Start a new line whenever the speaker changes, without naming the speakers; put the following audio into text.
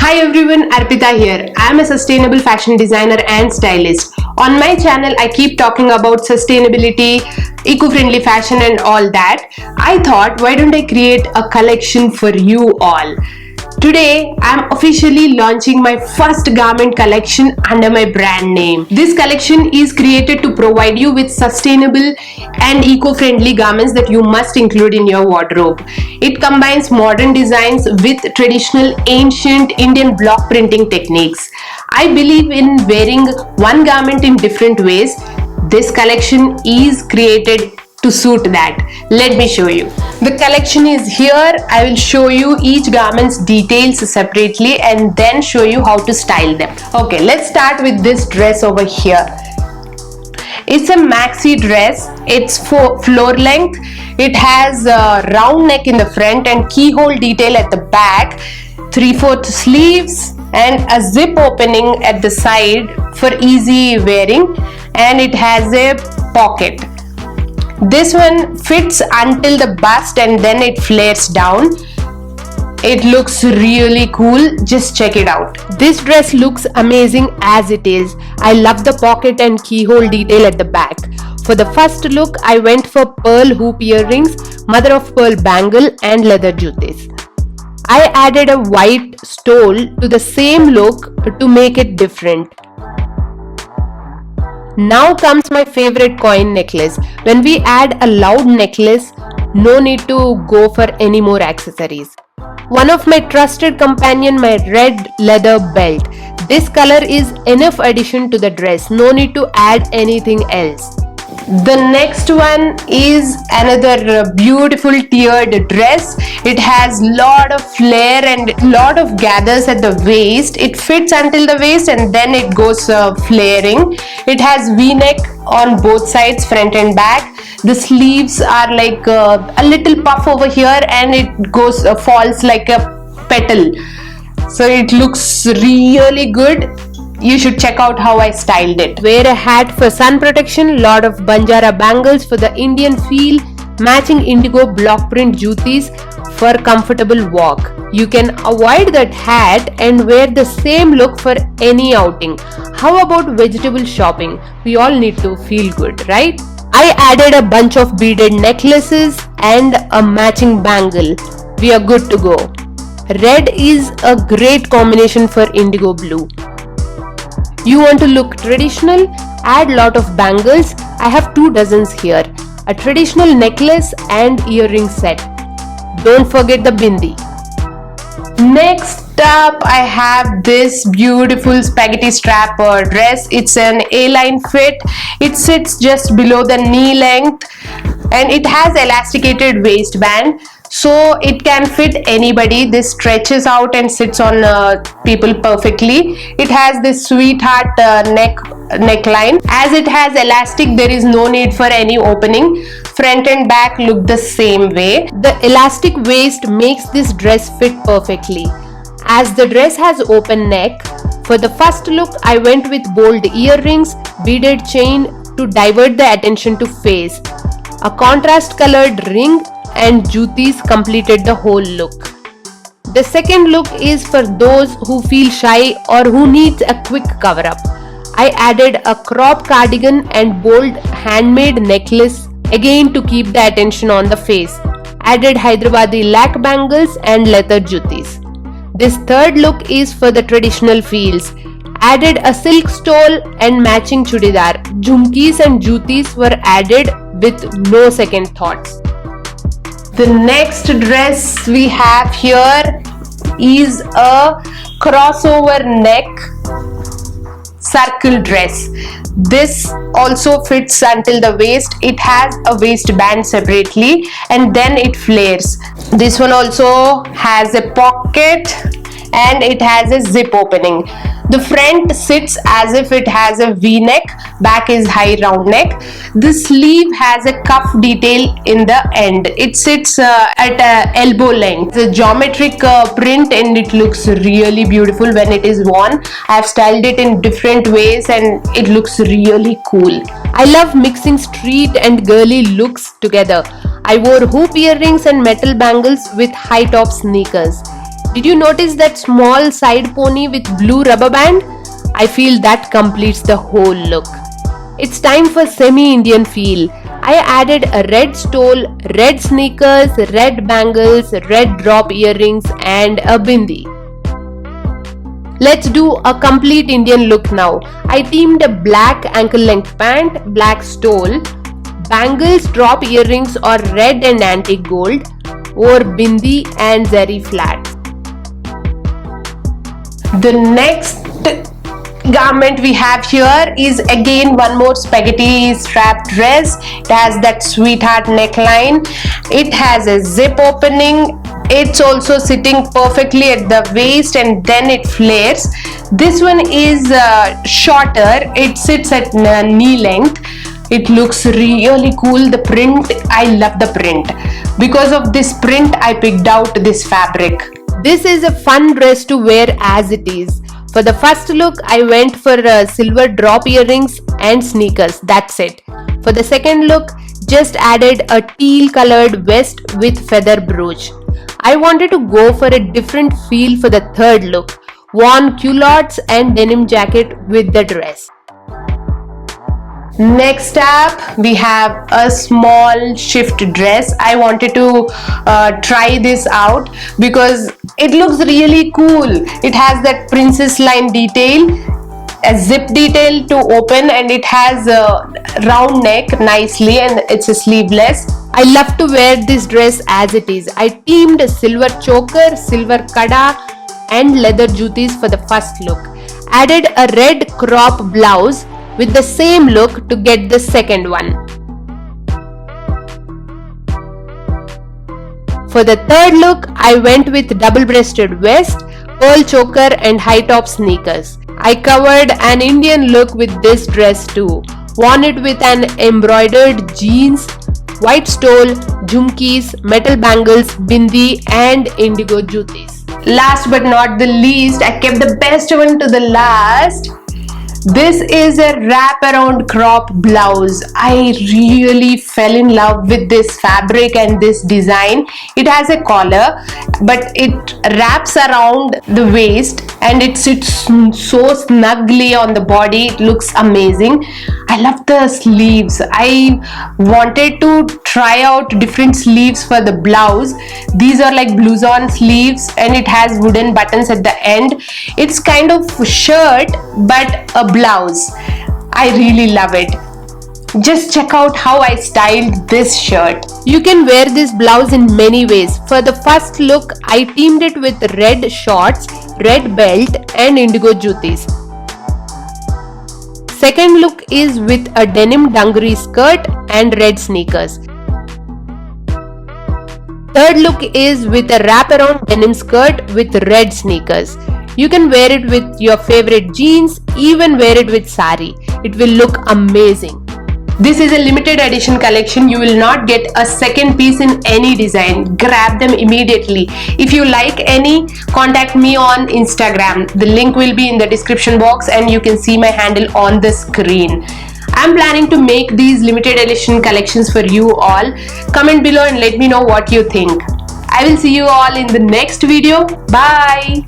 Hi everyone, Arpita here. I am a sustainable fashion designer and stylist. On my channel, I keep talking about sustainability, eco-friendly fashion and all that. I thought, why don't I create a collection for you all? Today, I'm officially launching my first garment collection under my brand name. This collection is created to provide you with sustainable and eco-friendly garments that you must include in your wardrobe. It combines modern designs with traditional ancient Indian block printing techniques. I believe in wearing one garment in different ways. This collection is created to suit that. Let me show you. The collection is here. I will show you each garment's details separately and then show you how to style them. Okay, let's start with this dress over here. It's a maxi dress. It's for floor length. It has a round neck in the front and keyhole detail at the back, 3/4 sleeves and a zip opening at the side for easy wearing, and it has a pocket. This one fits until the bust and then it flares down. It looks really cool. Just check it out. This dress looks amazing as it is. I love the pocket and keyhole detail at the back. For the first look, I went for pearl hoop earrings, mother of pearl bangle and leather jutis. I added a white stole to the same look to make it different. Now comes my favorite coin necklace. When we add a loud necklace, no need to go for any more accessories. One of my trusted companion, my red leather belt. This color is enough addition to the dress. No need to add anything else. The next one is another beautiful tiered dress. It has lot of flare and lot of gathers at the waist. It fits until the waist and then it goes flaring. It has V-neck on both sides, front and back. The sleeves are like a little puff over here and it goes falls like a petal. So it looks really good. You should check out how I styled it. Wear a hat for sun protection, lot of Banjara bangles for the Indian feel, matching indigo block print jutis for comfortable walk. You can avoid that hat and wear the same look for any outing. How about vegetable shopping? We all need to feel good, right? I added a bunch of beaded necklaces and a matching bangle. We are good to go. Red is a great combination for indigo blue. You want to look traditional? Add lot of bangles. I have 2 dozens here. A traditional necklace and earring set. Don't forget the bindi. Next up, I have this beautiful spaghetti strap dress. It's an A-line fit. It sits just below the knee length and it has elasticated waistband. So it can fit anybody. This stretches out and sits on people perfectly. It has this sweetheart neckline. As it has elastic, there is no need for any opening. Front and back look the same way. The elastic waist makes this dress fit perfectly. As the dress has open neck, for the first look I went with bold earrings, beaded chain to divert the attention to face. A contrast colored ring and jutis completed the whole look. The second look is for those who feel shy or who needs a quick cover up. I added a crop cardigan and bold handmade necklace again to keep the attention on the face. Added Hyderabadi lac bangles and leather jutis. This third look is for the traditional feels. Added a silk stole and matching chudidar. Jhumkis and jutis were added with no second thoughts. The next dress we have here is a crossover neck circle dress. This also fits until the waist. It has a waistband separately and then it flares. This one also has a pocket and it has a zip opening. The front sits as if it has a V-neck, back is high round neck. The sleeve has a cuff detail in the end. It sits at elbow length. The geometric print and it looks really beautiful when it is worn. I have styled it in different ways and it looks really cool. I love mixing street and girly looks together. I wore hoop earrings and metal bangles with high top sneakers. Did you notice that small side pony with blue rubber band? I feel that completes the whole look. It's time for semi-Indian feel. I added a red stole, red sneakers, red bangles, red drop earrings and a bindi. Let's do a complete Indian look now. I teamed a black ankle length pant, black stole, bangles, drop earrings or red and antique gold, or bindi and zari flat. The next garment we have here is again one more spaghetti strap dress. It has that sweetheart neckline. It has a zip opening. It's also sitting perfectly at the waist and then it flares. This one is shorter. It sits at knee length. It looks really cool. The print, I love the print. Because of this print, I picked out this fabric. This is a fun dress to wear as it is. For the first look, I went for silver drop earrings and sneakers. That's it. For the second look, just added a teal colored vest with feather brooch. I wanted to go for a different feel for the third look. Worn culottes and denim jacket with the dress. Next up, we have a small shift dress. I wanted to try this out because it looks really cool. It has that princess line detail, a zip detail to open, and it has a round neck nicely, and it's a sleeveless. I love to wear this dress as it is. I teamed a silver choker, silver kada and leather jutis for the first look. Added a red crop blouse with the same look to get the second one. For the third look, I went with double-breasted vest, pearl choker and high-top sneakers. I covered an Indian look with this dress too. Worn it with an embroidered jeans, white stole, jhumkis, metal bangles, bindi and indigo jutis. Last but not the least, I kept the best one to the last. This is a wraparound crop blouse. I really fell in love with this fabric and this design. It has a collar, but it wraps around the waist and it sits so snugly on the body. It looks amazing. I love the sleeves. I wanted to try out different sleeves for the blouse. These are like blouson sleeves and it has wooden buttons at the end. It's kind of shirt but a blouse. I really love it. Just check out how I styled this shirt. You can wear this blouse in many ways. For the first look, I teamed it with red shorts, red belt and indigo jutis. Second look is with a denim dungaree skirt and red sneakers. Third look is with a wraparound denim skirt with red sneakers. You can wear it with your favorite jeans, even wear it with sari. It will look amazing. This is a limited edition collection. You will not get a second piece in any design. Grab them immediately. If you like any, contact me on Instagram. The link will be in the description box and you can see my handle on the screen. I'm planning to make these limited edition collections for you all. Comment below and let me know what you think. I will see you all in the next video. Bye.